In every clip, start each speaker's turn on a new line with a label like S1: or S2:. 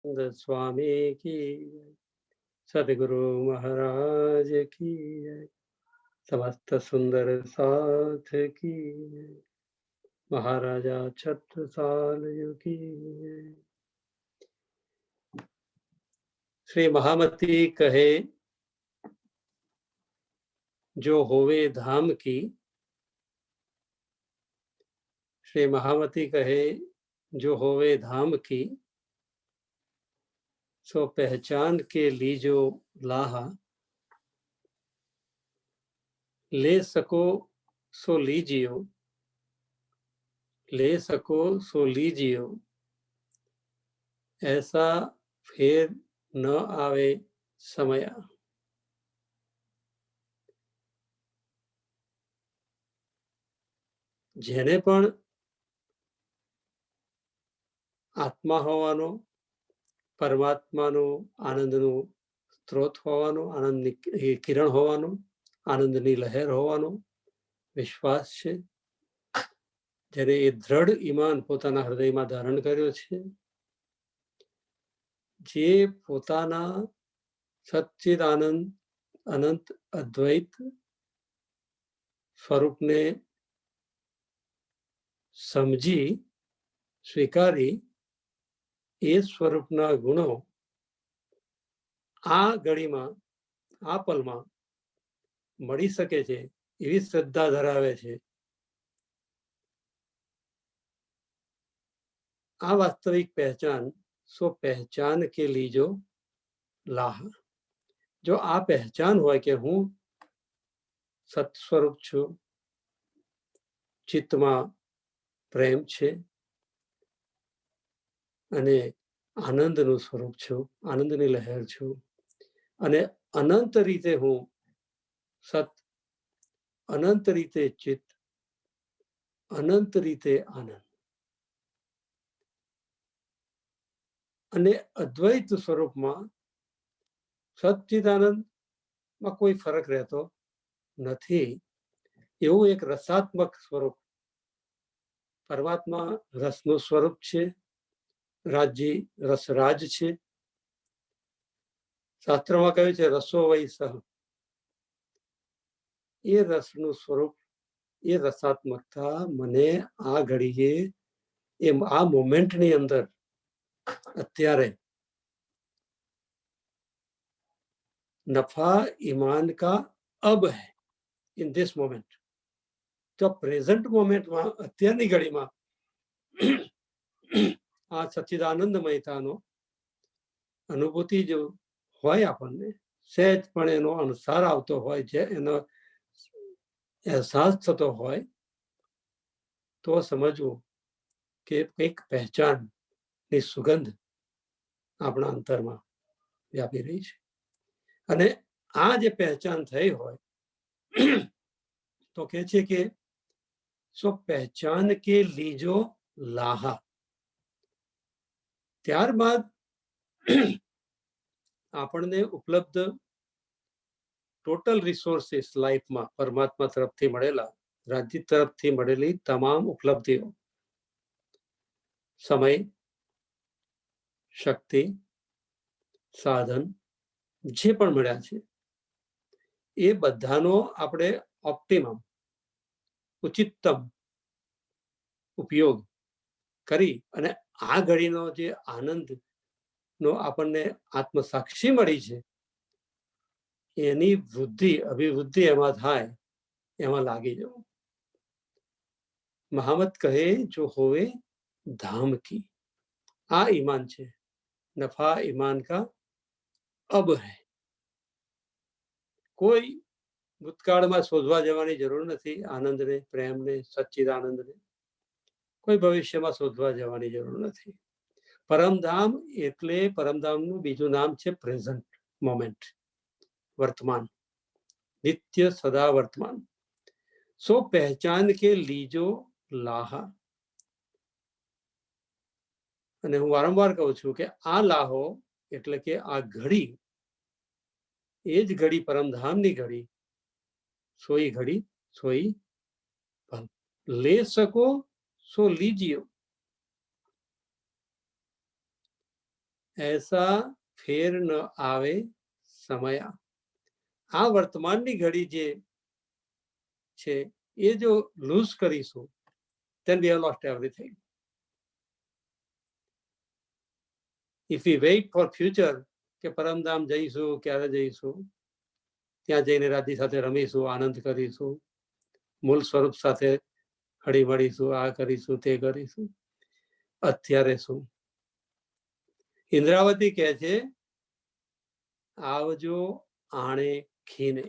S1: स्वामी की, सदगुरु महाराज की, समस्त सुंदर साथ की, महाराजा छत्रसाल की। श्री महामती कहे जो होवे धाम की, श्री महामती कहे जो होवे धाम की, सो पहचान के लीजो लाहा, ले सको सो लीजियो, ले सको सो लीजियो, ऐसा फेर न आवे समया। જેને પણ આત્મા હોવાનો, પરમાત્માનો આનંદનું સ્ત્રોત હોવાનો, આનંદની કિરણ હોવાનો, આનંદની લહેર હોવાનો વિશ્વાસ છે, જ્યારે એ દ્રઢ ઈમાન પોતાના હૃદયમાં ધારણ કર્યો છે, જે પોતાના સચ્ચિદાનંદ અનંત અદ્વૈત સ્વરૂપને સમજી સ્વીકારી એ સ્વરૂપના ગુણો આ ઘડીમાં, આ પલમાં મળી શકે છે એવી શ્રદ્ધા ધરાવે છે, આ વાસ્તવિક પહેચાન સો પહેચાન કે લીજો લાહ. જો આ પહેચાન હોય કે હું સત સ્વરૂપ છું, ચિત્તમાં પ્રેમ છે અને આનંદનું સ્વરૂપ છું, આનંદની લહેર છું, અને અનંત રીતે હું સત, અનંત રીતે ચિત્ત, અનંત રીતે આનંદ, અને અદ્વૈત સ્વરૂપમાં સચ્ચિદાનંદમાં કોઈ ફરક રહેતો નથી, એવું એક રસાત્મક સ્વરૂપ. પરમાત્મા રસનું સ્વરૂપ છે, રાજજી રસરાજ છે. શાસ્ત્રમાં કહ્યું છે રસો વૈ સહ, એ રસનું સ્વરૂપ, એ રસાત્મકતા મને આ ઘડીએ, એ આ મોમેન્ટની અંદર અત્યારે नफा ईमान का अब है, इन दिस मोमेंट. तो प्रेजेंट मोमेंटમાં અત્યારની ઘડીમાં આ સચ્ચિદાનંદમયતાનો અનુભૂતિ જો હોય આપણને, સહેજ પણ એનો અનુસાર આવતો હોય, જે એનો અહેસાસ થતો હોય, તો સમજવું કે એક પહેચાનની સુગંધ આપણા અંતરમાં વ્યાપી રહી છે. અને આ જે પહેચાન થઈ હોય તો કે છે કે સો પહેચાન કે લીજો લાહા. ત્યારબાદ આપણને ઉપલબ્ધ ટોટલ રિસોર્સિસ લાઈફમાં પરમાત્મા તરફથી મળેલા, રાજ્ય તરફથી મળેલી તમામ ઉપલબ્ધિઓ, સમય, શક્તિ, સાધન જે પણ મળ્યા છે, એ બધાનો આપણે ઓપ્ટિમમ, ઉચિતમ ઉપયોગ કરી અને આ ઘડીનો જે આનંદનો આપણને આત્મસાક્ષી મળી છે, એની વૃદ્ધિ, અભિવૃદ્ધિ એમાં થાય, એમાં લાગી જવું. મહામત કહે જો હોવે ધામ કી, આ ઈમાન છે, નફા ઈમાન કા અબ હૈ. કોઈ ભૂતકાળમાં શોધવા જવાની જરૂર નથી આનંદને, પ્રેમને, સચ્ચિદાનંદને. કોઈ ભવિષ્યમાં શોધવા જવાની જરૂર નથી. પરમધામ એટલે પરમધામનું બીજું નામ છે પ્રેઝન્ટ મોમેન્ટ, વર્તમાન, નિત્ય સદા વર્તમાન. સો પહેચાન કે લીજો લાહા. અને હું વારંવાર કહું છું કે આ લાહો એટલે કે આ ઘડી, એ જ ઘડી પરમધામની ઘડી, સોઈ ઘડી સોઈ પલ. લે સકો સો લીજીયો. ऐसा फेर न आवे समया. આ વર્તમાનની ઘડી જે છે એ જો લૂઝ કરીશું, then we have lost everything. If we wait for future કે પરમધામ જઈશું, ક્યારે જઈશું, ત્યાં જઈને રાધી સાથે રમીશું, આનંદ કરીશું, મૂળ સ્વરૂપ સાથે હળી મળીશું, આ કરીશું, તે કરીશું, અત્યારે શું? ઇન્દ્રાવતી કહે છે આવજો આણે ખીને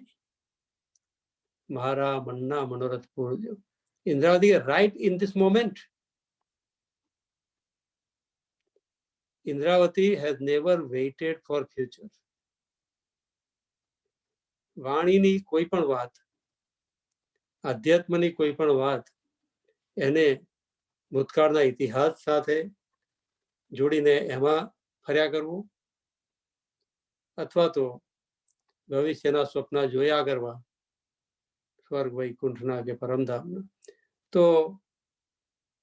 S1: મારા મનના મનોરથ પૂરજો. Indravati right in this moment. Indravati has never waited for future. વાણીની કોઈ પણ વાત, આધ્યાત્મની કોઈ પણ વાત એને ભૂતકાળના ઇતિહાસ સાથે જોડીને એમાં ફર્યા કરવું અથવા તો ભવિષ્યના સ્વપ્ન જોયા કરવા, સ્વર્ગ વૈકુંઠના કે પરમધામના. તો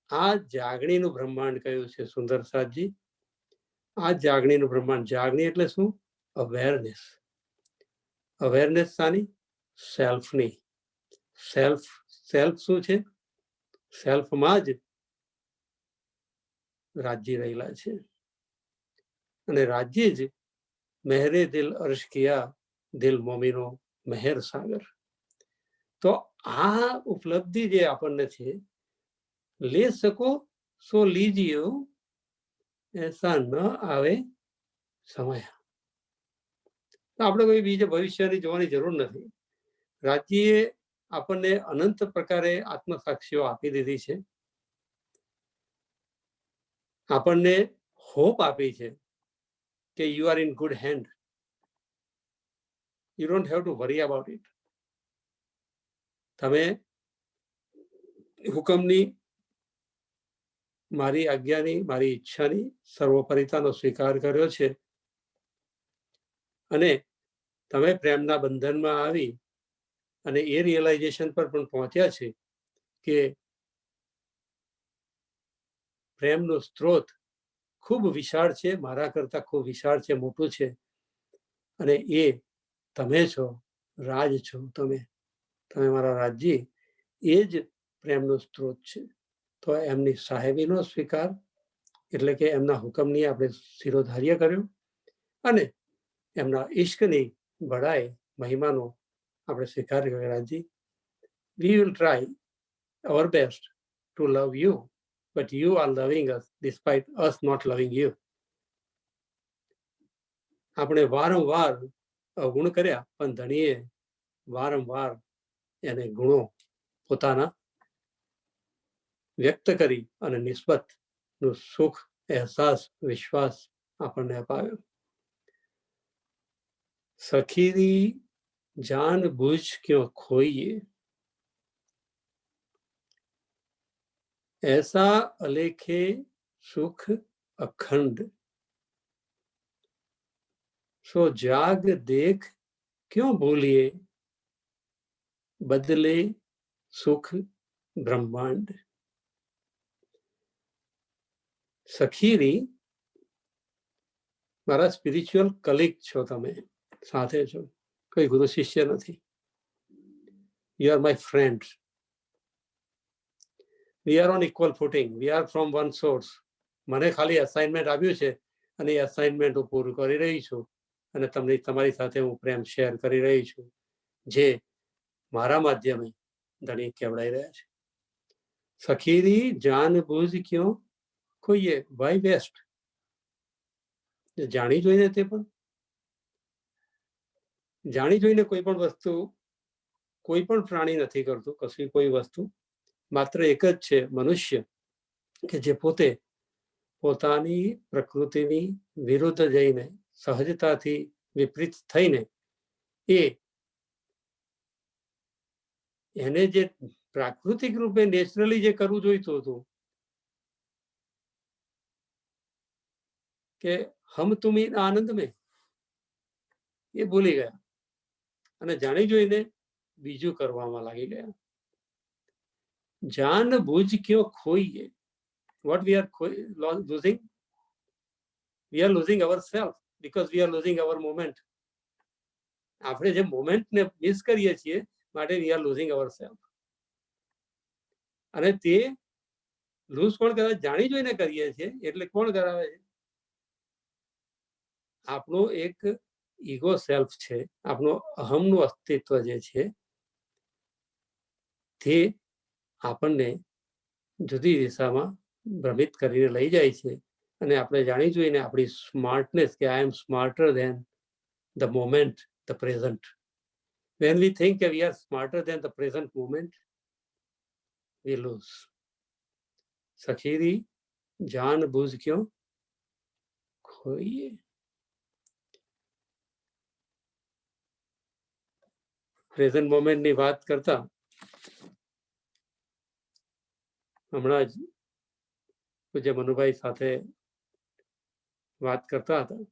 S1: આ જાગણીનું બ્રહ્માંડ કયું છે સુંદર સાજી? આ જાગણીનું બ્રહ્માંડ. જાગણી એટલે શું? અવેરનેસ. અવેરનેસ શાની? સેલ્ફની. સેલ્ફ શું છે? સેલ્ફમાં જ રાજ્ય રહેલા છે. અને રાજ્ય જ મહેરે દિલ અર્શ કિયા દિલ મોમીનો મહેર સાગર. તો આ ઉપલબ્ધિ જે આપણને છે, લે શકો સો લીજીએ, એસા ન આવે સમય. આપણે કોઈ બીજે ભવિષ્યની જોવાની જરૂર નથી. રાજ્યએ આપણને અનંત પ્રકારે આત્મસાક્ષીઓ આપી દીધી છે, આપણને હોપ આપી છે કે you are in good hand. You don't have to worry about it. તમે હુકમની, મારી આજ્ઞાની, મારી ઈચ્છાની સર્વોપરિતાનો સ્વીકાર કર્યો છે અને તમે પ્રેમના બંધનમાં આવી અને એ રિયલાઇઝેશન પર પણ પહોંચ્યા છે કે પ્રેમનો સ્ત્રોત ખૂબ વિશાળ છે, મારા કરતા ખૂબ વિશાળ છે, મોટું છે, અને એ તમે છો, રાજ છો, તમે મારા રાજ્ય, એ જ પ્રેમનો સ્ત્રોત છે. તો એમની સાહેબીનો સ્વીકાર એટલે કે એમના હુકમની આપણે શિરોધાર્ય કર્યો અને એમના ઇશ્કની બડાઈ, મહિમાનો આપણે સ્વીકાર કર્યો. Rajji, we will try our best to love you, but you are loving us despite us not loving you. આપણે વારંવાર અવગુણ કર્યા, પણ ધણીએ વારંવાર એને ગુણો પોતાના વ્યક્ત કરી અને નિસ્બતનું સુખ, અહેસાસ, વિશ્વાસ આપણને અપાવ્યો. સખીરી જાન બૂझ ક્યો ખોઈએ, ऐसा अलेखे सुख अखंड, सो जाग देख क्यों भूलिए, बदले सुख ब्रह्मांड. સખીરી મારા સ્પિરિચ્યુઅલ કલીગ છો, તમે સાથે છો, કોઈ ગુરુ શિષ્ય નથી. You are my friend. We are on equal footing. We are from one source. મને ખાલી અસાઇનમેન્ટ આપ્યું છે અને એ અસાઇનમેન્ટ હું પૂરું કરી રહી છું અને તમને તમારી સાથે હું પ્રેમ શેર કરી રહી છું, જે મારા માધ્યમે ધણી કેવડાઈ રહ્યા છે. સખીરી જાન બૂઝ ક્યો કોઈએ, વાય વેસ્ટ? જાણી જોઈને, તે પણ જાણી જોઈને કોઈ પણ વસ્તુ, કોઈ પણ પ્રાણી નથી કરતું કશું. કોઈ વસ્તુ માત્ર એક જ છે, મનુષ્ય, કે જે પોતે પોતાની પ્રકૃતિની વિરુદ્ધ જઈને, સહજતાથી વિપરીત થઈને, એને જે પ્રાકૃતિક રૂપે નેચરલી જે કરવું જોઈતું હતું કે હમ તુમી આનંદ મેં, એ ભૂલી ગયા અને જાણી જોઈને બીજું કરવામાં લાગી ગયા. જાન બૂझ ક્યો ખોઈએ, what we are losing? We are losing our self because we are losing our moment. આપણે જે મોમેન્ટને મિસ કરીએ છીએ માટે we are losing our self. અને તે લૂઝ કોણ કરાવે? જાણી જોઈને કરીએ છીએ. એટલે કોણ કરાવે છે? આપણો એક ઈગો સેલ્ફ છે, આપણો અહમનું અસ્તિત્વ જે છે તે આપણને જુદી દિશામાં ભ્રમિત કરીને લઈ જાય છે. અને આપણે જાણી જોઈને આપણી સ્માર્ટનેસ કે I am smarter than the moment, the present. When we think that we are smarter than the present moment, we lose. સખીરી જાન બૂઝ ક્યો ખોઈએ. પ્રેઝન્ટ મોમેન્ટની વાત કરતા હમણાં જ પૂજ્ય મનુભાઈ સાથે વાત કરતા હતા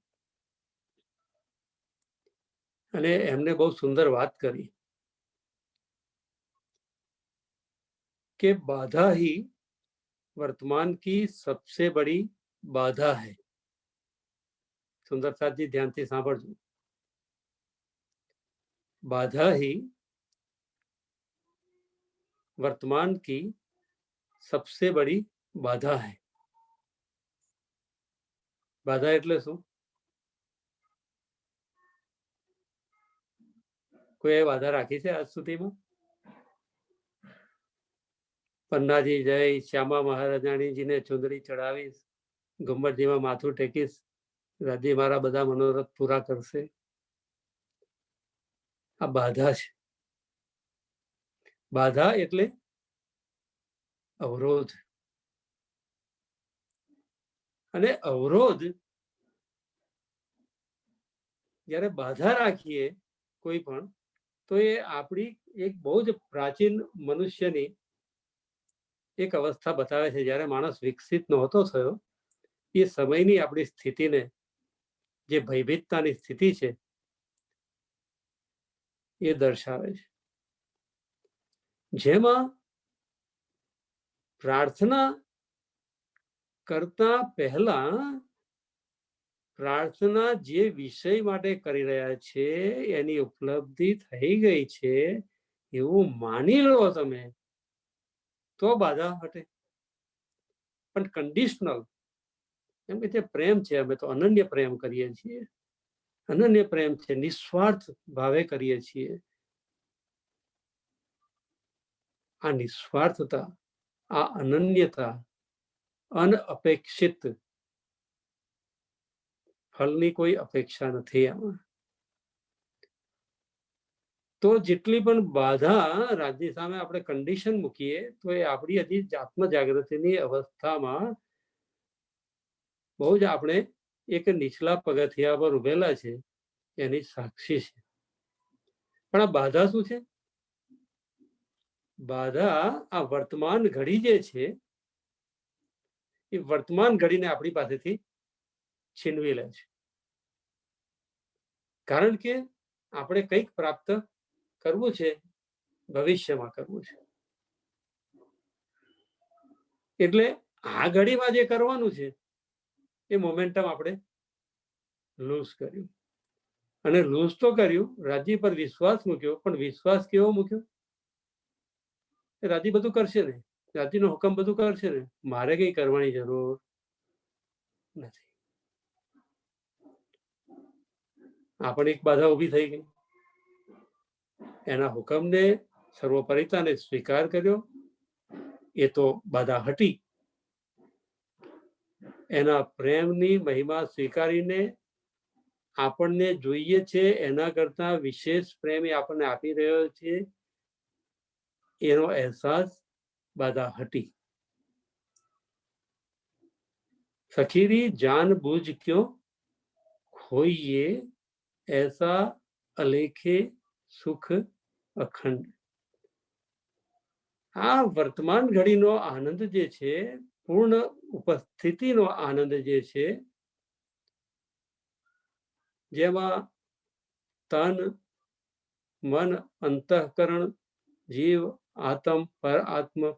S1: અને એમને બહુ સુંદર વાત કરી कि बाधा ही वर्तमान की सबसे बड़ी बाधा है. सुंदर साथ जी ध्यानથી સાંભળજો. बाधा ही वर्तमान की सबसे बड़ी बाधा है. बाधा એટલે શું? કોઈ બાધા રાખી છે આજ સુધીમાં? પન્નાજી જય શ્યામા મહારાજાણીજીને ચુંદડી ચડાવીશ, ગુંબરજીમાં માથું ટેકીશ, રાજી મારા બધા મનોરથ પૂરા કરશે. આ બાધા છે. બાધા એટલે અવરોધ. અને અવરોધ જ્યારે બાધા રાખીએ કોઈ પણ, તો એ આપણી એક બહુ જ પ્રાચીન મનુષ્યની એક અવસ્થા બતાવે છે. જ્યારે માણસ વિકસિત નહોતો થયો એ સમયની આપણી સ્થિતિને, જે ભયભીતતાની સ્થિતિ છે એ દર્શાવે છે. જેમાં પ્રાર્થના કરતા પહેલા પ્રાર્થના જે વિષય માટે કરી રહ્યા છે એની ઉપલબ્ધિ થઈ ગઈ છે એવું માની લો તમે, તો બાધા હટે. પણ કન્ડિશનલ, એમ કે જે પ્રેમ છે, અમે તો અનન્ય પ્રેમ કરીએ છીએ, અનન્ય પ્રેમ છે, નિસ્વાર્થ ભાવે કરીએ છીએ. આ નિસ્વાર્થતા, આ અનન્યતા, અનઅપેક્ષિત, ફલની કોઈ અપેક્ષા નથી આમાં. તો જેટલી પણ બાધા રાજની સામે આપણે કન્ડિશન મૂકીએ તો એ આપણી હજી આત્મજાગૃતિની અવસ્થામાં બહુ જ આપણે એક નીચલા પગથિયા પર ઉભેલા છે એની સાક્ષી છે. પણ આ બાધા શું છે? બાધા આ વર્તમાન ઘડી જે છે એ વર્તમાન ઘડીને આપણી પાસેથી છીનવી લે છે. કારણ કે આપણે કંઈક પ્રાપ્ત કરવું છે, ભવિષ્યમાં કરવું છે. એટલે આ ઘડીમાં જે કરવાનું છે એ મોમેન્ટમ આપણે લૂઝ કર્યું. અને લૂઝ તો કર્યું, રાજી પર વિશ્વાસ મૂક્યો, પણ વિશ્વાસ કેવો મૂક્યો? રાજી બધું કરશે ને, રાજીનો હુકમ બધું કરશે ને, મારે કઈ કરવાની જરૂર નથી. આ પણ એક બાધા ઊભી થઈ ગઈ. એના હુકમને, સર્વોપરિતાને સ્વીકાર કર્યો, એ તો બાધા હટી. એના પ્રેમની મહિમા સ્વીકારીને આપણને જોઈએ છે એના કરતા વિશેષ પ્રેમ એ આપણને આપી રહ્યો છે એનો અહેસાસ બાધા હટી. सखीरी जान बूझ क्यों खोइए ऐसा अलेखे सुख अखंड. આ વર્તમાન ઘડીનો આનંદ જે છે, પૂર્ણ ઉપસ્થિતિનો આનંદ જે છે, જેમાં તન, મન, અંતઃકરણ, જીવ, આત્મ,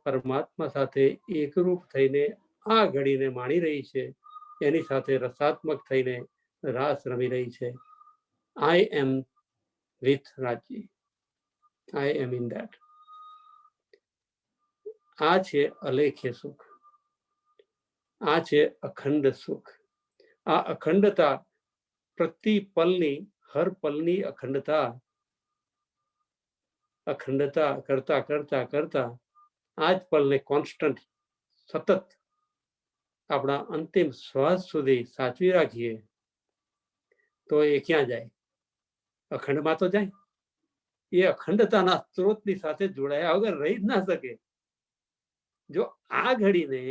S1: પરમાત્મા સાથે એકરૂપ થઈને આ ઘડીને માણી રહી છે, એની સાથે રસાત્મક થઈને રાસ રમી રહી છે. I am with Rajji, I am in that. આ છે અલેખ્ય સુખ, આ છે અખંડ સુખ. આ અખંડતા, પ્રતિ પલની, હર પલની અખંડતા, અખંડતા કરતા કરતા કરતા આ જ પલને કોન્સ્ટન્ટ, સતત આપણા અંતિમ શ્વાસ સુધી સાચવી રાખીએ તો એ ક્યાં જાય? અખંડમાં તો જાય. એ અખંડતાના સ્ત્રોતની સાથે જોડાયા વગર રહી જ ના શકે. જો આ ઘડીને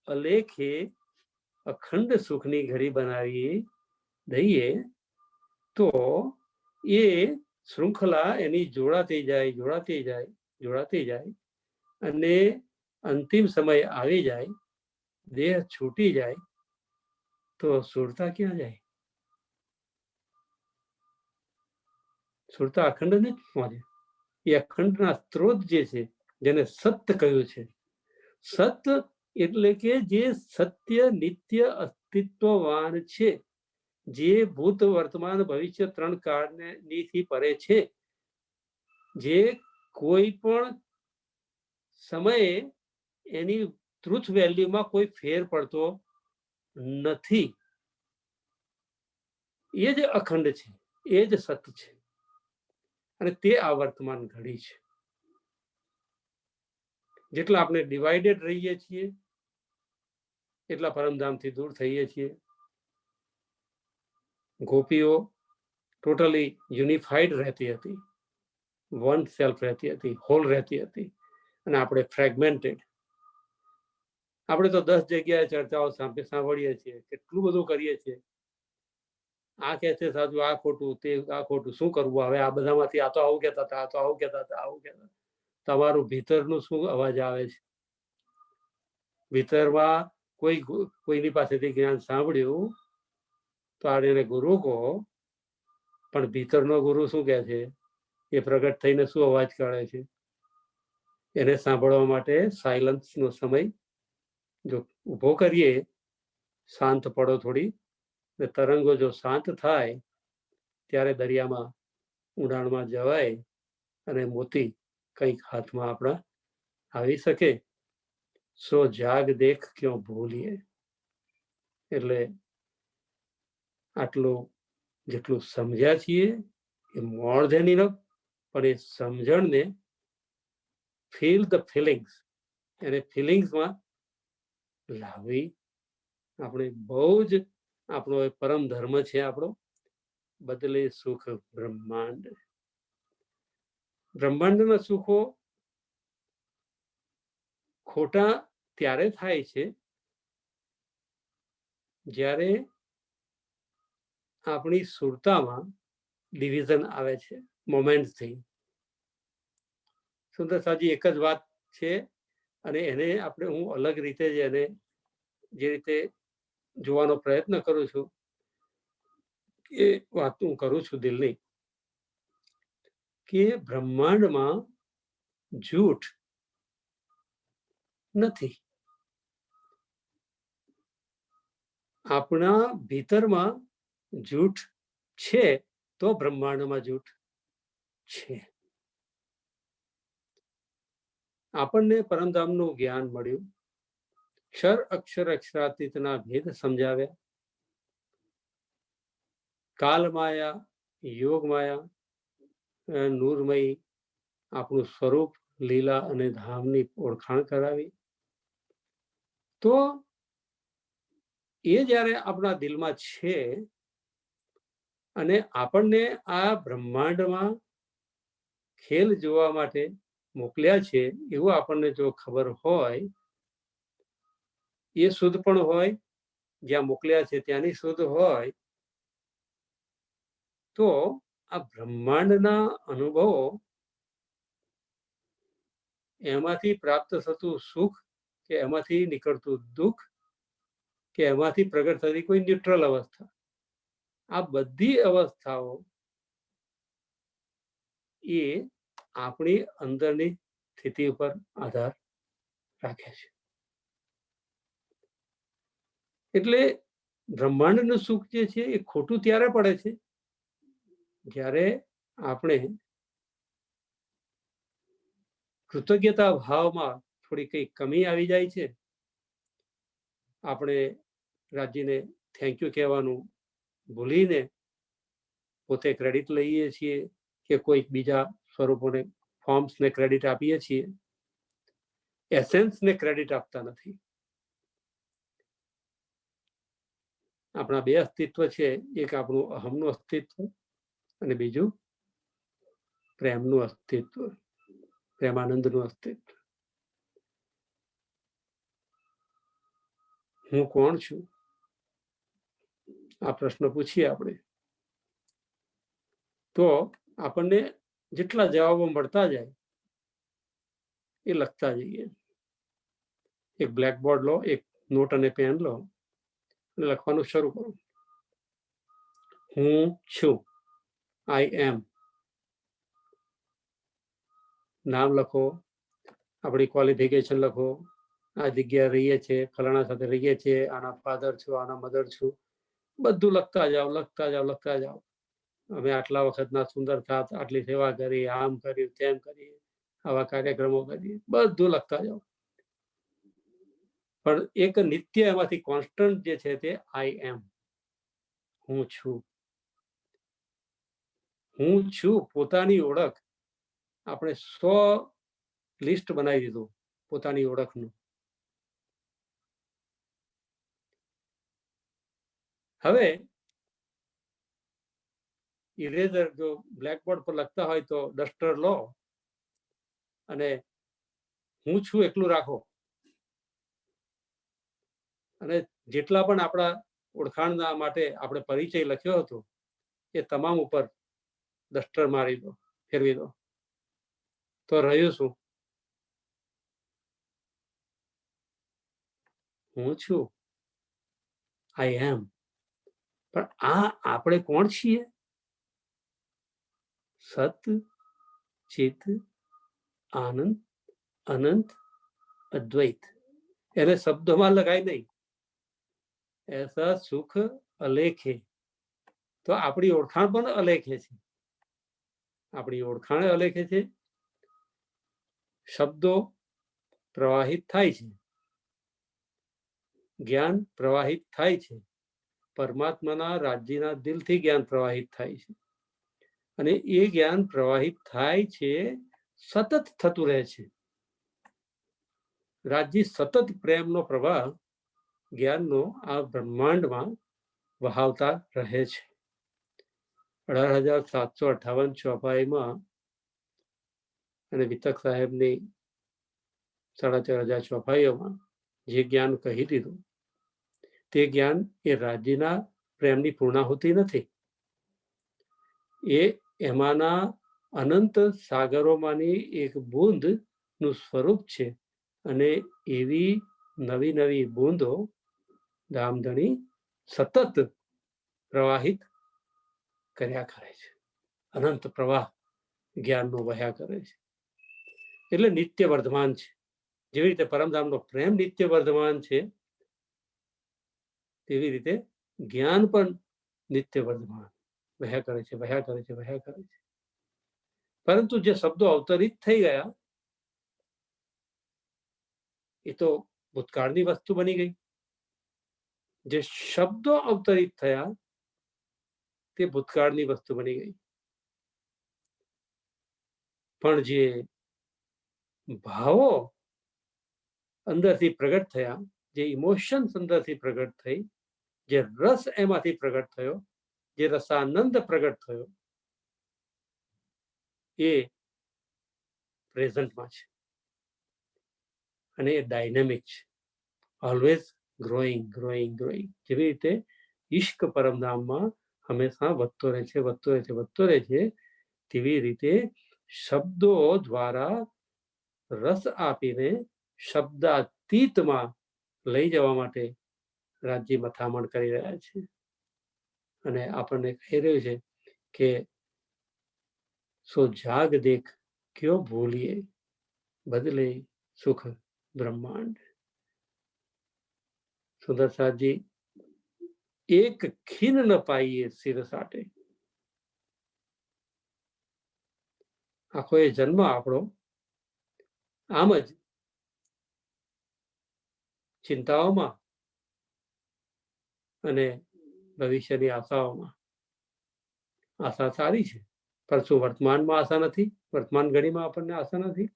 S1: અલેખે અખંડ સુખની ઘડી બનાવી દઈએ તો એ શૃંખલા એની જોડાતી જાય, જોડાતી જાય, જોડાતી જાય, અને અંતિમ સમય આવી જાય, દેહ છૂટી જાય તો સુરતા ક્યાં જાય? સુરતા અખંડને જ પહોંચે. એ અખંડના સ્ત્રોત જે છે, જેને સત્ય કહ્યું છે. સત્ય એટલે કે જે સત્ય નિત્ય અસ્તિત્વવાન છે, જે ભૂત વર્તમાન ભવિષ્ય ત્રણ કાળની પરે છે, જે કોઈ પણ સમયે એની ટ્રુથ વેલ્યુમાં કોઈ ફેર પડતો નથી. એ જ અખંડ છે, એ જ સત્ય છે, અને તે આ વર્તમાન ઘડી છે. જેટલા આપણે ડિવાઇડેડ રહીએ છીએ એટલા પરમધામથી દૂર થઈએ છીએ. ગોપીઓ ટોટલી યુનિફાઈડ રહેતી હતી, વન સેલ્ફ રહેતી હતી, હોલ રહેતી હતી, અને આપણે ફ્રેગમેન્ટેડ. આપણે તો 10 જગ્યાએ ચર્ચાઓ સાંભળીએ છીએ, કેટલું બધું કરીએ છીએ. આ કે છે સાધુ આ ખોટું, તે આ ખોટું, શું કરવું હવે? આ બધામાંથી આ તો આવું કહેતા હતા, આ તો આવું કહેતા હતા, આવું કહેતા. તમારું ભીતરનું શું અવાજ આવે છે? ભીતરમાં કોઈની પાસેથી જ્ઞાન સાંભળ્યું તો આને ગુરુ કહો, પણ ભીતરનો ગુરુ શું કહે છે? એ પ્રગટ થઈને શું અવાજ કાઢે છે? એને સાંભળવા માટે સાયલન્સનો સમય જો ઊભો કરીએ, શાંત પડો થોડી, તરંગો જો શાંત થાય ત્યારે દરિયામાં ઊંડાણમાં જવાય અને મોતી કંઈક હાથમાં આપણા આવી શકે. સો જાગ દેખ ક્યો ભૂલીએ. એટલે આટલું જેટલું સમજ્યા છીએ એ મોર ધેન ઇનફ, પણ એ સમજણને ફીલ ધ ફિલિંગ્સ, એને ફિલિંગ્સમાં લાવવી આપણે બહુ જ આપણો પરમ ધર્મ છે. આપણો બદલે સુખ બ્રહ્માંડ. બ્રહ્માંડના સુખો ખોટા ત્યારે થાય છે જ્યારે આપણી સુરતામાં ડિવિઝન આવે છે મોમેન્ટથી. સુંદરસાજી એક જ વાત છે, અને એને આપણે હું અલગ રીતે જ એને જે રીતે જોવાનો પ્રયત્ન કરું છું એ વાત હું કરું છું દિલની, કે બ્રહ્માંડમાં જૂઠ નથી. આપણા ભીતરમાં જૂઠ છે તો બ્રહ્માંડમાં જૂઠ છે. આપણને પરમધામનું જ્ઞાન મળ્યું, ક્ષર અક્ષર અક્ષરાતીતના ભેદ સમજાવ્યા, કાલ માયા, યોગ માયા, નૂરમયી આપણું સ્વરૂપ, લીલા અને ધામની ઓળખાણ કરાવી. તો એ જ્યારે આપણા દિલમાં છે અને આપણને આ બ્રહ્માંડમાં ખેલ જોવા માટે મોકલ્યા છે એવું આપણને જો ખબર હોય, એ શુદ્ધ પણ હોય, જ્યાં મોકલ્યા છે ત્યાંની શુદ્ધ હોય, તો આ બ્રહ્માંડના અનુભવો, એમાંથી પ્રાપ્ત થતું સુખ, કે એમાંથી નીકળતું દુઃખ, કે એમાંથી પ્રગટ થતી કોઈ ન્યુટ્રલ અવસ્થા, આ બધી અવસ્થાઓ એ આપણી અંદરની સ્થિતિ ઉપર આધાર રાખે છે. એટલે બ્રહ્માંડનું સુખ જે છે એ ખોટું ત્યારે પડે છે જ્યારે આપણે કૃતજ્ઞતા ભાવમાં થોડી કઈ કમી આવી જાય છે. આપણે રાજ્યને થેન્ક યુ કહેવાનું ભૂલીને પોતે ક્રેડિટ લઈએ છીએ કે કોઈક બીજા સ્વરૂપોને ફોર્મ્સને ક્રેડિટ આપીએ છીએ, એસેન્સને ક્રેડિટ આપતા નથી. આપણા બે અસ્તિત્વ છે, એક આપણું અહમનું અસ્તિત્વ અને બીજું પ્રેમનું અસ્તિત્વ, પ્રેમાનંદનું અસ્તિત્વ. હું કોણ છું? આ પ્રશ્ન પૂછીએ આપણે તો આપણને જેટલા જવાબો મળતા જાય એ લખતા જઈએ. એક બ્લેકબોર્ડ લો, એક નોટ અને પેન લો અને લખવાનું શરૂ કરો. હું છું, આઈ એમ. નામ લખો, આપણી ક્વોલિફિકેશન લખો, આ જગ્યા રહીએ છીએ, ફલાણા સાથે રહીએ છીએ, આના ફાધર છું, આના મધર છું, બધું લખતા જાઓ, લખતા જાઓ, લખતા જાઓ. અમે આટલા વખતના સુંદર થાત, આટલી સેવા કરી, આમ કર્યું, તેમ કરીએ, આવા કાર્યક્રમો કરીએ, બધું લખતા જાઓ. પણ એક નિત્ય એમાંથી કોન્સ્ટન્ટ જે છે તે આઈ એમ, હું છું. હું છું પોતાની ઓળખ આપણે 100 લિસ્ટ બનાવી દીધું પોતાની ઓળખનું. હવે ઇરેઝર જો બ્લેકબોર્ડ પર લખતા હોય તો ડસ્ટર લો અને હું છું એટલું રાખો અને જેટલા પણ આપણા ઓળખાણના માટે આપણે પરિચય લખ્યો હતો એ તમામ ઉપર ડસ્ટર મારી દો, ફેરવી દો. તો રહ્યું શું? હું છું, આઈ એમ. પણ આ આપણે કોણ છીએ? સત, ચિત, આનંદ, અનંત, અદ્વૈત. એને શબ્દોમાં લગાય નહીં, એસા સુખ અલેખે. તો આપણી ઓળખાણ પણ અલેખે છે. આપણી ઓળખાણ અલેખે છે. શબ્દો પ્રવાહિત થાય છે, જ્ઞાન પ્રવાહિત થાય છે. પરમાત્માના રાજ્યના દિલથી જ્ઞાન પ્રવાહિત થાય છે અને એ જ્ઞાન પ્રવાહિત થાય છે, સતત થતું રહે છે. રાજ્ય સતત પ્રેમનો પ્રવાહ જ્ઞાનનો આ બ્રહ્માંડમાં વહાવતા રહે છે. 18,758 ચોપાઈમાં અને વિતક સાહેબની 4,500 ચોપાઈઓમાં જે જ્ઞાન કહી દીધું તે જ્ઞાન એ રાજ્યના પ્રેમની પૂર્ણાહુતિ નથી. એ એમાંના અનંત સાગરોમાંની એક બૂંદ નું સ્વરૂપ છે અને એવી નવી નવી બૂંદો ધામધણી સતત પ્રવાહિત કર્યા કરે છે. અનંત પ્રવાહ જ્ઞાનનો વહ્યા કરે છે. એટલે નિત્ય વર્ધમાન છે. જેવી રીતે પરમધામનો પ્રેમ નિત્ય વર્ધમાન છે તેવી રીતે જ્ઞાન પણ નિત્ય વર્ધમાન વહ્યા કરે છે, વહ્યા કરે છે, વહ્યા કરે છે. પરંતુ જે શબ્દો અવતરિત થઈ ગયા એ તો ભૂતકાળની વસ્તુ બની ગઈ. જે શબ્દો અવતરિત થયા તે ભૂતકાળની વસ્તુ બની ગઈ. પણ જે ભાવો અંદરથી પ્રગટ થયા, જે ઇમોશન્સ અંદરથી પ્રગટ થઈ, જે રસ એમાંથી પ્રગટ થયો, જે રસાનંદ પ્રગટ થયો એ પ્રેઝન્ટમાં છે અને એ ડાયનેમિક છે, ઓલવેઝ ગ્રોઈંગ ગ્રોઈંગ ગ્રોઈંગ. જેવી રીતે ઈશ્ક પરમધામમાં હંમેશા વધતો રહે છે, વધતો રહે છે, વધતો રહે છે. તેવી રીતે શબ્દો દ્વારા રસ આપીને શબ્દાતીતમાં લઈ જવા માટે રાજ્ય મથામણ કરી રહ્યા છે અને આપણને કહી રહ્યું છે કે સો જાગ દેખ ક્યો ભૂલીએ, બદલે સુખ બ્રહ્માંડ. સુંદર સાહેબજી એક ખીન ન પાઈએ સિર સાટે. આખો એ જન્મ આપણો આમ જ ચિંતાઓમાં અને ભવિષ્યની આશાઓમાં. આશા સારી છે, પણ શું વર્તમાનમાં આશા નથી? વર્તમાન ઘડીમાં આપણને આશા નથી?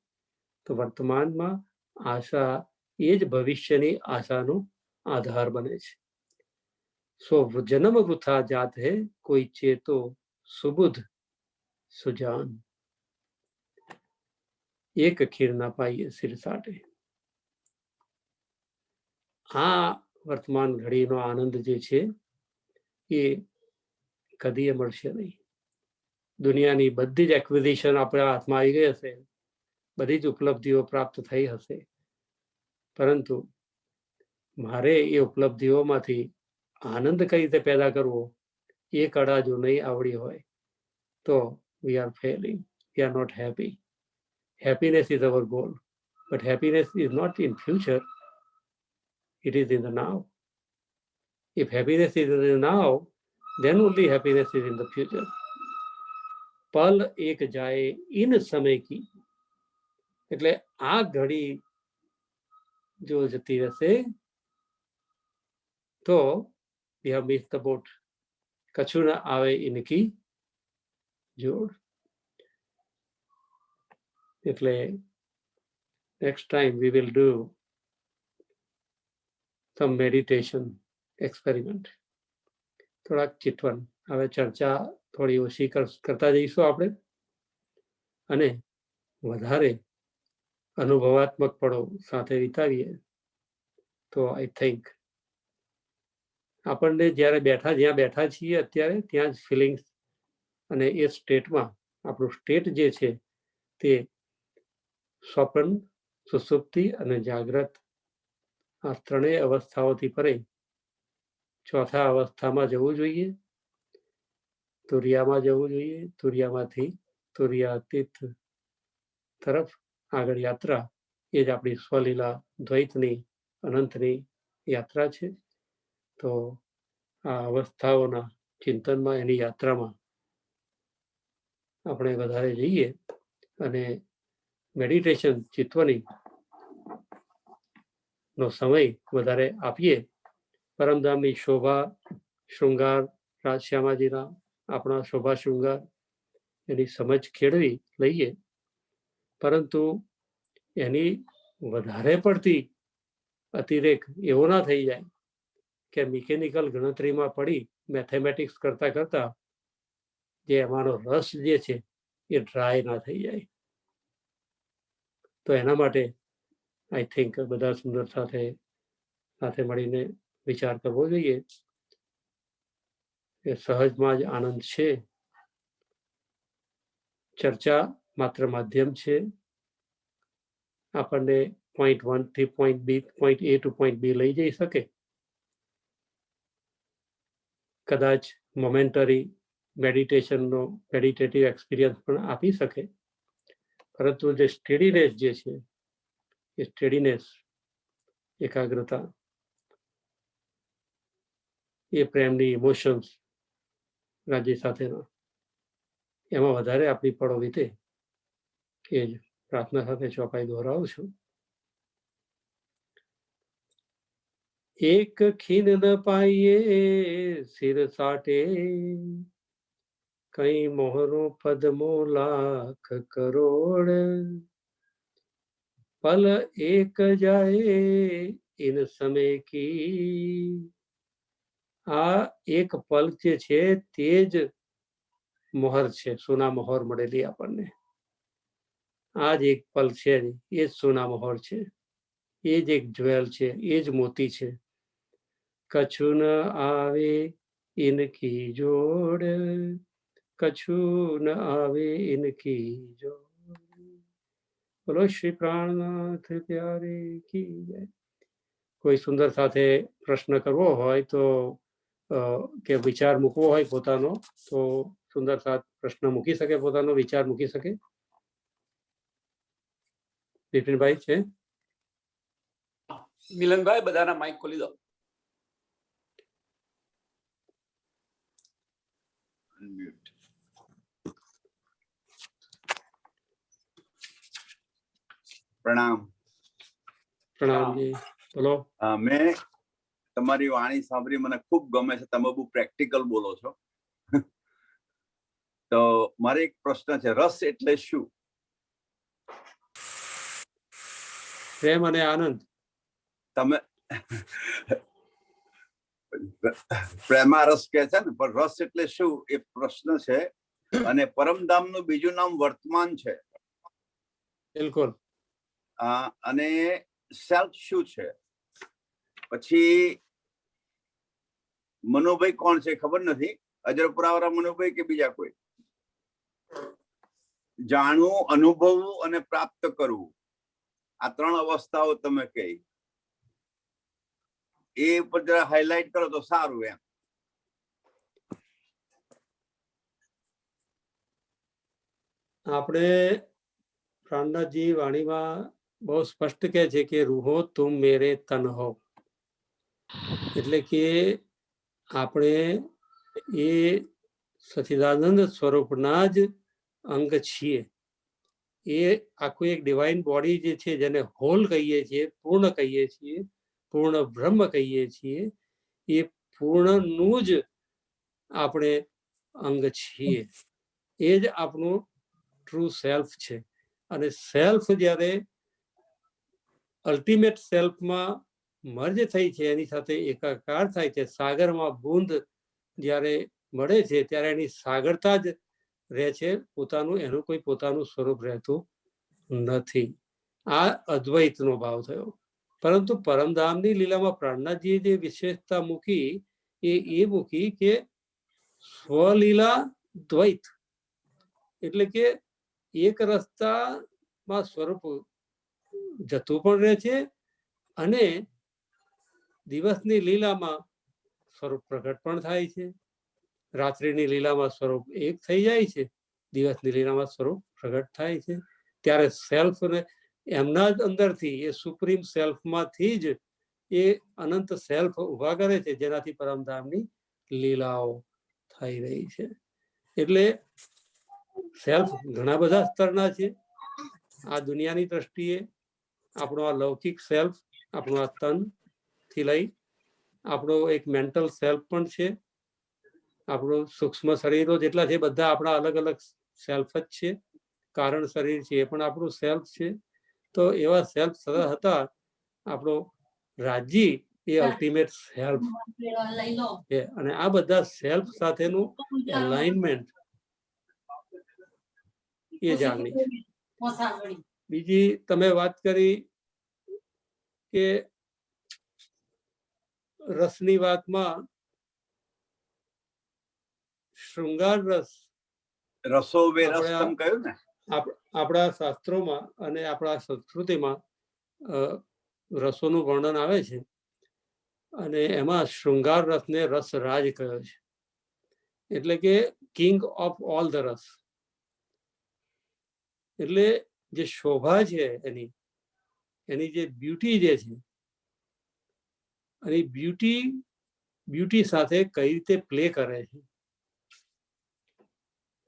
S1: તો વર્તમાનમાં આશા એ જ ભવિષ્યની આશાનો આધાર બને છે. સો જન્મ વૃથા જાત હે કોઈ ચેતો સુબુધ સુજાન. એક ખીર ના પાઈએ સિર સાટે. આ વર્તમાન ઘડીનો આનંદ જે છે એ કદીએ મળશે નહીં. દુનિયાની બધી જ એક્વિઝિશન આપણા હાથમાં આવી ગઈ હશે, બધી જ ઉપલબ્ધિઓ પ્રાપ્ત થઈ હશે, પરંતુ મારે એ ઉપલબ્ધિઓમાંથી આનંદ કઈ રીતે પેદા કરવો એ કળા જો નહીં આવડી હોય તો we are failing, we are not happy. Happiness is our goal, but happiness is not in future, it is in the now. If happiness is in the now, then only happiness is in the future. પલ એક જાય in સમય કી, એટલે આ ઘડી જો જતી રહેશે તો we have missed the boat. કછું ના આવે ઇનકી જોડ. એટલે next time we will do some meditation experiment. થોડાક ચિતવન, હવે ચર્ચા થોડી ઓછી કરતા જઈશું આપણે અને વધારે અનુભવાત્મક પળો સાથે વિતાવીએ તો આઈ થિંક આપણને જ્યારે જ્યાં બેઠા છીએ અત્યારે ત્યાં જ ફિલિંગ્સ અને એ સ્ટેટમાં આપણું સ્ટેટ જે છે તે સ્વપ્ન, સુસુપ્તિ અને જાગ્રત આ ત્રણેય અવસ્થાઓથી પરે ચોથા અવસ્થામાં જવું જોઈએ, તુરિયામાં જવું જોઈએ. તુરિયામાંથી તુરિયાતીત તરફ આગળ યાત્રા એ જ આપણી સ્વલીલા દ્વૈતની અનંતની યાત્રા છે. તો આ અવસ્થાઓના ચિંતનમાં, એની યાત્રામાં આપણે વધારે જઈએ અને મેડિટેશન ચિત્તવની નો સમય વધારે આપીએ. પરમધામની શોભા શૃંગાર, રાજશ્યામાજીના આપણા શોભા શૃંગાર એની સમજ ખેડવી લઈએ, પરંતુ એની વધારે પડતી અતિરેક એવો ના થઈ જાય કે મિકેનિકલ ગણતરીમાં પડી મેથેમેટિક્સ કરતા કરતા જે એમાંનો રસ જે છે એ ડ્રાય ના થઈ જાય. તો એના માટે આઈ થિંક બધા સુંદર સાથે મળીને વિચાર કરવો જોઈએ કે સહજમાં જ આનંદ છે. ચર્ચા માત્ર માધ્યમ છે, આપણને પોઈન્ટ 1 થી point A to point B લઈ જઈ શકે. કદાચ મોમેન્ટરી મેડિટેટિવ એક્સપિરિયન્સ પણ આપી શકે, પરંતુ જે સ્ટેડીનેસ જે છે એ સ્ટેડીનેસ, એકાગ્રતા, એ પ્રેમની ઇમોશન્સ રાજ્ય સાથેના એમાં વધારે આપણી પળો વીતે એ જ પ્રાર્થના સાથે ચોપાઈ દોહરાવું છું. એક ખીન ન પાઈએ સિર સાટે, કઈ મોહરો પદમો લાખ કરોડ, પલ એક જાય ઇન સમય કી. આ એક પલ જે છે તે જ મોહર છે, સોના મોહર મળેલી આપણને. આ જ એક પલ છે એ જ સોના મોહર છે, એ જ એક જ્વેલ છે, એ જ મોતી છે. કછું ન આવે ઇનકી જોડ, કછું ન આવે ઇનકી જોડ. બોલો શ્રી પ્રાણનાથ પ્યારે કી જય. કોઈ સુંદર સાથે પ્રશ્ન કરવો હોય તો કે વિચાર મૂકવો હોય પોતાનો, તો સુંદર સાથ પ્રશ્ન મૂકી શકે, પોતાનો વિચાર મૂકી શકે. બિપિનભાઈ છે?
S2: મિલનભાઈ બધાના માઇક ખોલી દો. Unmute. પ્રણામ.
S1: પ્રણામજી. બોલો.
S2: મેં તમારી વાણી સાંભળી, મને ખૂબ ગમે છે. તમે બહુ પ્રેક્ટિકલ બોલો છો. તો મારે એક પ્રશ્ન છે, રસ એટલે શું?
S1: પ્રેમ અને આનંદ.
S2: તમે પ્રેમા રસ કે છે ને, પણ રસ એટલે શું એ પ્રશ્ન છે. અને પરમધામ નું બીજું નામ વર્તમાન છે.
S1: બિલકુલ.
S2: અને સેલ્ફ શું છે? પછી મનુભાઈ કોણ છે ખબર નથી, અજરપુરાવાળા મનુભાઈ કે બીજા કોઈ? જાણવું, અનુભવવું અને પ્રાપ્ત કરવું, આ ત્રણ અવસ્થાઓ તમે કહી, એ ઉપર જરા હાઇલાઇટ કરો તો સારું. એમ
S1: આપણે પ્રાણનાથજી વાણીમાં બહુ સ્પષ્ટ કહે છે કે રૂહો તુમ મેરે તન હો. એટલે કે આપણે એ સચિદાનંદ સ્વરૂપના જ અંગ છીએ. એ આખું એક ડિવાઇન બોડી જે છે, જેને હોલ કહીએ છીએ, પૂર્ણ કહીએ છીએ, પૂર્ણ બ્રહ્મ કહીએ છીએ, એ પૂર્ણનું જ આપણે અંગ છીએ. એ જ આપણું ટ્રુ સેલ્ફ છે. અને સેલ્ફ જ્યારે અલ્ટિમેટ સેલ્ફમાં મર્જ થઈ છે, એની સાથે એકાકાર થાય છે, સાગરમાં બૂંદ જ્યારે મળે છે ત્યારે એની સાગરતા જ રહે છે, પોતાનું, એનું કોઈ પોતાનું સ્વરૂપ રહેતું નથી. આ અદ્વૈતનો ભાવ થયો. પરંતુ પરમધામની લીલામાં પ્રાણનાથજીએ જે વિશેષતા મૂકી એ મૂકી કે સ્વલીલા દ્વૈત, એટલે કે એક રસ્તામાં સ્વરૂપ જતું પણ રહે છે અને દિવસની લીલામાં સ્વરૂપ પ્રગટ પણ થાય છે. રાત્રિની લીલામાં સ્વરૂપ એક થઈ જાય છે, દિવસની લીલામાં સ્વરૂપ પ્રગટ થાય છે. ત્યારે સેલ્ફને એમના જ અંદરથી, એ સુપ્રીમ સેલ્ફમાંથી જ એ અનંત સેલ્ફ ઉભા કરે છે, જેનાથી પરમધામની લીલાઓ થઈ રહી છે. એટલે સેલ્ફ ઘણા બધા સ્તરના છે. આ દુનિયાની દ્રષ્ટિએ આપણો આ લૌકિક સેલ્ફ, આપણું આ તન થી લઈ આપણો એક મેન્ટલ સેલ્ફ પણ છે, આપણું સૂક્ષ્મ શરીરો જેટલા છે બધા આપણા અલગ અલગ સેલ્ફ જ છે. કારણ શરીર છે એ પણ આપણું સેલ્ફ છે. તો એવા સેલ્ફ હતા આપણો રાજી, એ અલ્ટિમેટ સેલ્ફ છે. અને આ બધા સેલ્ફ સાથેનું એલાઇનમેન્ટ એ જાણની છે. બીજી તમે વાત કરી કે રસની વાતમાં શૃંગાર રસ,
S2: રસો વે રસ તમે કહ્યું ને,
S1: આપણા શાસ્ત્રોમાં અને આપણા સંસ્કૃતિમાં રસોનું વર્ણન આવે છે. અને એમાં શૃંગાર રસને રસરાજ કહ્યો છે. એટલે કે કિંગ ઓફ ઓલ ધ રસ. એટલે જે શોભા છે એની જે બ્યુટી જે છે, અને બ્યુટી સાથે કઈ રીતે પ્લે કરે છે,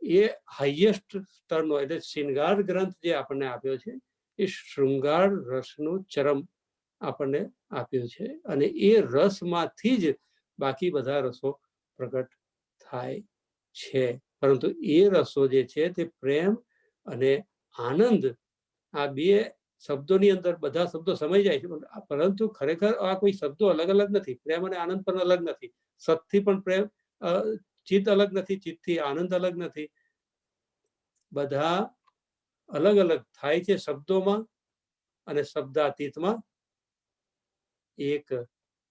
S1: એ હાઈએસ્ટ સ્તરનો, એટલે શૃંગાર ગ્રંથ જે આપણને આપ્યો છે એ શૃંગાર રસનું ચરમ આપણને આપ્યું છે. અને એ રસમાંથી જ બાકી બધા રસો પ્રગટ થાય છે. પરંતુ એ રસો જે છે તે પ્રેમ અને આનંદ, આ બે શબ્દોની અંદર બધા શબ્દો સમાઈ જાય છે, પરંતુ ખરેખર આ કોઈ શબ્દો અલગ અલગ નથી. પ્રેમ અને આનંદ પણ અલગ નથી. સતથી પણ પ્રેમ, ચિત્ત અલગ નથી, ચિત્તથી આનંદ અલગ નથી. બધા અલગ અલગ થાય છે શબ્દોમાં, અને શબ્દાતીતમાં એક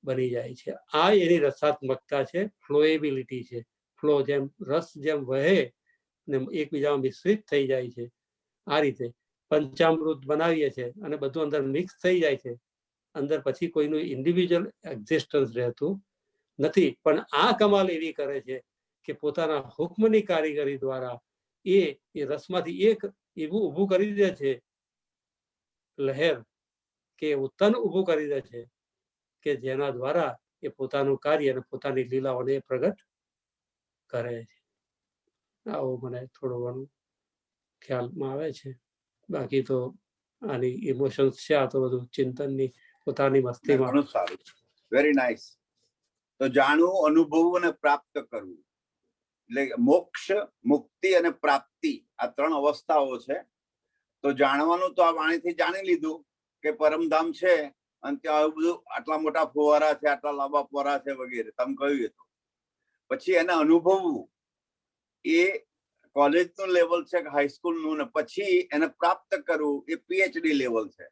S1: બની જાય છે. આ એની રસાત્મકતા છે, ફ્લોએબિલિટી છે. ફ્લો, જેમ રસ જેમ વહે ને એકબીજામાં મિશ્રિત થઈ જાય છે, આ રીતે પંચામૃત બનાવીએ છીએ અને બધું અંદર મિક્સ થઈ જાય છે. અંદર પછી કોઈનું ઇન્ડિવિજ્યુઅલ એક્ઝિસ્ટન્સ રહેતું નથી. પણ આ કમાલ એવી કરે છે કે પોતાના હુકમની કારીગરી દ્વારા એ રસમાંથી એક એવું ઊભું કરી દે છે લહેર, કે તન ઊભું કરી દે છે, કે જેના દ્વારા એ પોતાનું કાર્ય અને પોતાની લીલાઓને પ્રગટ કરે છે. આવો મને થોડું ઘણું ખ્યાલમાં આવે છે. બાકી તો આની ઇમોશન્સ છે, આ તો બધું ચિંતનની પોતાની મસ્તીમાં.
S2: ઘણું સારું, વેરી નાઇસ. તો જાણવું, અનુભવવું અને પ્રાપ્ત કરવું, એટલે મોક્ષ, મુક્તિ અને પ્રાપ્તિ આ ત્રણ અવસ્થાઓ છે. તો જાણવાનું તો આ વાણીથી જાણી લીધું કે પરમધામ છે અને ત્યાં બધું આટલા મોટા ફુવારા છે, આટલા લાંબા ફુવારા છે વગેરે તમે કહ્યું હતું. પછી એને અનુભવવું, એ કોલેજનું લેવલ છે કે હાઈસ્કૂલનું, ને પછી એને પ્રાપ્ત કરવું એ પીએચડી લેવલ છે.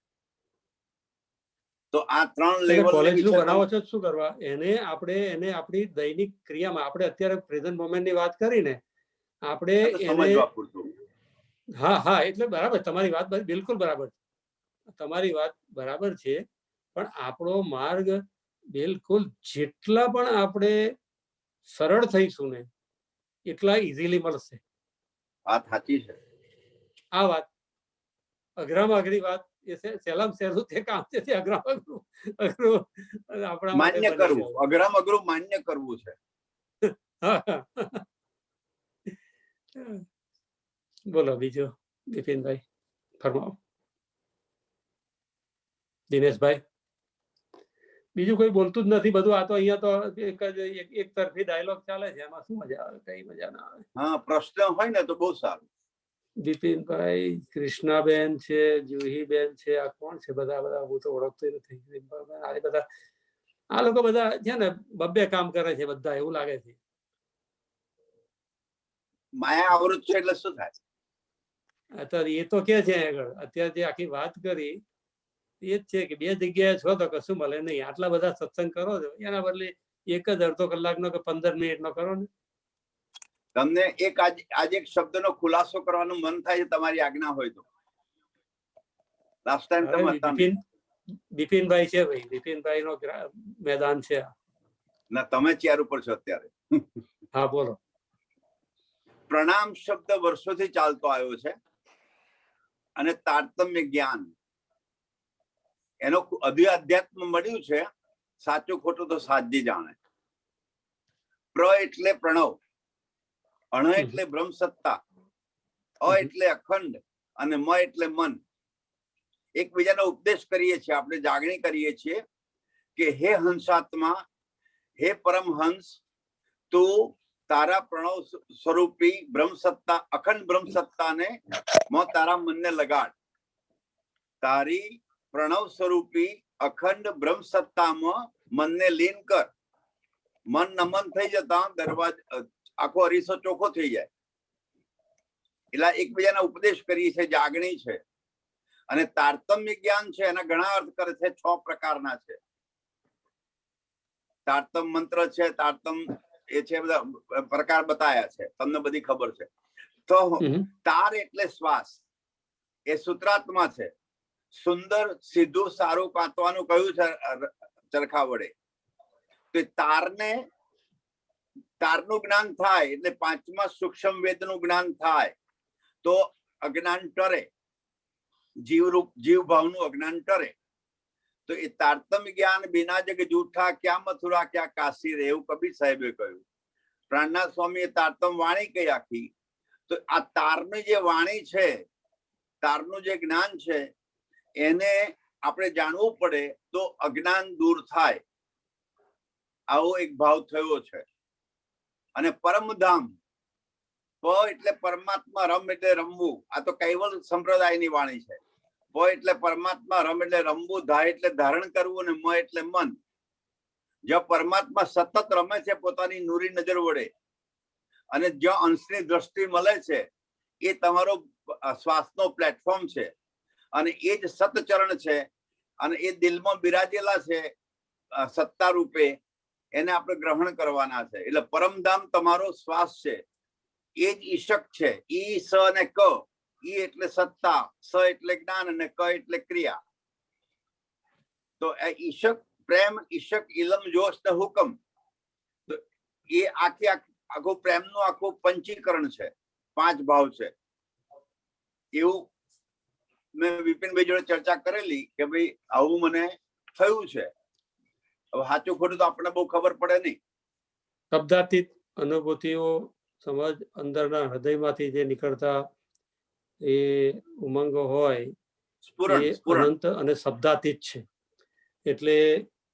S2: તો આ ત્રણ લેવલ
S1: કોલેજનું બનાવો છો શું કરવા? એને આપણી દૈનિક ક્રિયામાં, આપણે અત્યારે પ્રેઝન્ટ મોમેન્ટની વાત કરીને આપણે
S2: સમજવા પૂરતું.
S1: હા, એટલે બરાબર, તમારી વાત બિલકુલ બરાબર, તમારી વાત બરાબર છે. પણ આપણો માર્ગ બિલકુલ જેટલા પણ આપણે સરળ થઈશું ને એટલા ઇઝીલી મળશે.
S2: વાત સાચી છે.
S1: આ વાત અઘરામાં અઘરી વાત એ સહેલામાં સહેલું તે કામ છે, અઘરામાં અઘરું આપણા
S2: માન્ય કરવું, અઘરામાં અઘરું માન્ય કરવું છે.
S1: બોલો બીજો બિપિનભાઈ, ફરમાવો. દિનેશભાઈ, બીજું કોઈ બોલતું જ નથી, બધું આ તો અહીંયા તો એક તરફી ડાયલોગ ચાલે છે, એમાં શું મજા આવે? કઈ મજા ના આવે. હા,
S2: પ્રશ્ન હોય ને તો બહુ સારું.
S1: બિપિનભાઈ, કૃષ્ણાબેન છે, જુહીબેન છે, આ કોણ છે? બધા હું તો ઓળખતો નથી. આ લોકો બધા છે ને બબ્બે કામ કરે છે બધા, એવું લાગે છે.
S2: માયા આવૃત છે એટલે શું થાય?
S1: અત્યારે એ તો કે છે આગળ, અત્યારે જે આખી વાત કરી એ જ છે કે બે જગ્યાએ છો તો કશું મળે નહીં. આટલા બધા સત્સંગ કરો છો, એના બદલે એક જ અડધો કલાકનો કે 15 મિનિટનો કરો ને.
S2: તમને આજે એક શબ્દનો ખુલાસો કરવાનું મન થાય છે, તમારી આજ્ઞા હોય તો. લાસ્ટ ટાઈમ તમે
S1: બિપિનભાઈ છે ભાઈ, બિપિનભાઈ નો મેદાન છે.
S2: ના, તમે ચેર ઉપર છો અત્યારે.
S1: હા, બોલો.
S2: પ્રણામ શબ્દ વર્ષોથી ચાલતો આવ્યો છે અને તારતમ્ય જ્ઞાન એનો અધ્યાત્મ મળ્યું છે. સાચું ખોટું તો સાચી જાણે. પ્ર એટલે પ્રણવ, અણ એટલે બ્રહ્મ સત્તા, અ એટલે અખંડ અને મ એટલે મન. એકબીજાનો ઉપદેશ કરીએ છીએ, આપણે જાગણી કરીએ છીએ કે હે હંસાત્મા, હે પરમહંસ, તું તારા પ્રણવ સ્વરૂપી બ્રહ્મ સત્તા, અખંડ બ્રહ્મ સત્તાને તારા મનને લગાડ. તારી પ્રણવ સ્વરૂપી અખંડ બ્રહ્મ સત્તામાં મનને લીન કર. મન નમન થઈ જતા દરવાજો આખો અરીસો ચોખ્ખો થઈ જાય. એટલે એકબીજાના ઉપદેશ કરીએ છીએ, જાગણી છે. અને તારતમ્ય જ્ઞાન છે, એના ઘણા અર્થ કરે છે. 6 પ્રકારના છે. તારતમ મંત્ર છે, તારતમ એ છે, બધા પ્રકાર બતાયા છે, તમને બધી ખબર છે. તો તાર એટલે શ્વાસ, એ સૂત્રાત્મા છે. સુંદર, સીધું, સારું કાંતવાનું કહ્યું છે ચરખા વડે. તો તારનું જ્ઞાન થાય એટલે 5મા સૂક્ષ્મ વેદનું જ્ઞાન થાય તો અજ્ઞાન ટરે, જીવ ભાવનું અજ્ઞાન ટરે. તો એ તારતમ્ય જ્ઞાન બિના જગ જૂઠા, ક્યાં મથુરા ક્યાં કાશી રે, એવું કબીર સાહેબે કહ્યું. પ્રાણનાથ સ્વામીએ તારતમ વાણી કહી આખી. તો આ તારની જે વાણી છે, તારનું જે જ્ઞાન છે, એને આપણે જાણવું પડે તો અજ્ઞાન દૂર થાય. આવો એક ભાવ થયો છે. અને પરમધામ, પ એટલે પરમાત્મા, રમ એટલે રમવું. આ તો કૈવલ સંપ્રદાયની વાણી છે. પ એટલે પરમાત્મા, રમ એટલે રમવું, ધા એટલે ધારણ કરવું, અને મ એટલે મન. જ્યાં પરમાત્મા સતત રમે છે પોતાની નૂરી નજર વડે, અને જ્યાં અંશની દ્રષ્ટિ મળે છે એ તમારો શ્વાસનો પ્લેટફોર્મ છે, અને એ જ સતચરણ છે, અને એ દિલમાં બિરાજેલા છે સત્તા રૂપે. એને આપણે ગ્રહણ કરવાના છે. એટલે પરમધામ તમારો શ્વાસ છે, એ જ ઈશક છે. ઈ, સ અને ક. ઈ એટલે સત્તા, સ એટલે જ્ઞાન, અને ક એટલે ક્રિયા. તો ઈશક પ્રેમ, ઈશક ઇલમ જોશ ને હુકમ. તો એ આખું પ્રેમનું આખું પંચીકરણ છે. 5 ભાવ છે. એવું મેં વિપિનભાઈ જોડે ચર્ચા કરેલી કે ભાઈ આવું મને થયું છે. હવે સાચું ખોટું તો આપણને બહુ ખબર પડે નહીં.
S1: શબ્દાતીત અનુભૂતિઓ સમજ અંદરના હૃદયમાંથી જે નીકળતા એ ઉમંગો હોય
S2: સ્ફુરણ
S1: એ
S2: સ્ફુરણ
S1: અનંત અને શબ્દાતીત છે, એટલે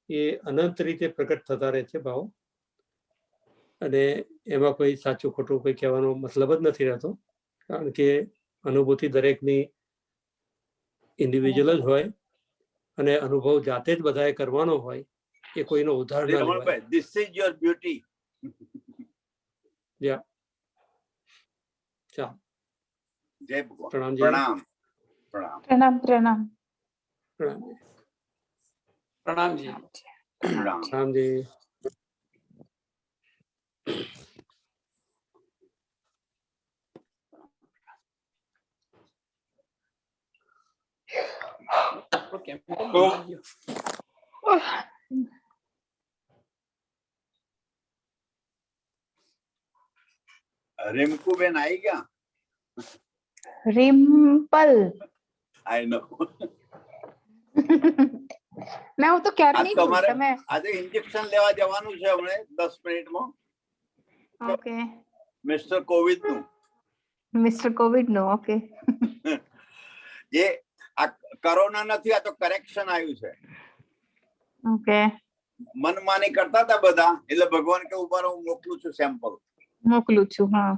S1: એ અનંત રીતે પ્રગટ થતા રહે છે ભાવ. અને એમાં કોઈ સાચું ખોટું કોઈ કહેવાનો મતલબ જ નથી રહેતો, કારણ કે અનુભૂતિ દરેકની ઇન્ડિવિજ્યુઅલ જ હોય અને અનુભવ જાતે જ બધાએ કરવાનો હોય, એ કોઈનો ઉધાર ના લેવાય.
S2: Ramanbhai, this is your beauty.
S1: યા ચાલો,
S2: જય ભગવાન.
S1: પ્રણામજી.
S2: પ્રણામ પ્રણામ
S3: પ્રણામ પ્રણામ
S1: પ્રણામજી.
S4: પ્રણામજી.
S2: પ્રણામ.
S1: પ્રણામજી.
S2: રિંકુબેન આવી ગયા?
S3: રિમ્પલ
S2: આઈ નો.
S3: મેં હું તો ક્યારની છું.
S2: તમારે
S3: તમે
S2: આજે ઇન્જેક્શન લેવા જવાનું છે હમણે 10 મિનિટમાં,
S3: ઓકે
S2: મિસ્ટર કોવિડ નું.
S3: મિસ્ટર કોવિડ નો ઓકે
S2: જે આ કોરોના નથી, આ તો કરેક્શન આવ્યું છે.
S3: ઓકે
S2: મનમાની કરતા હતા બધા, એટલે ભગવાન કે ઉભા રહો, હું મોકલું છું સેમ્પલ.
S3: મોકલું છું. હા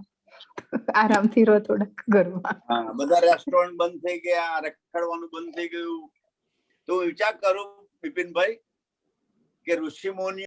S3: આરામથી રહો થોડાક ઘરમાં.
S2: હા, બધા રેસ્ટોરન્ટ બંધ થઈ ગયા, રખડવાનું બંધ થઈ ગયું. તો હું વિચાર કરું બિપિનભાઈ કે ઋષિ મુનિ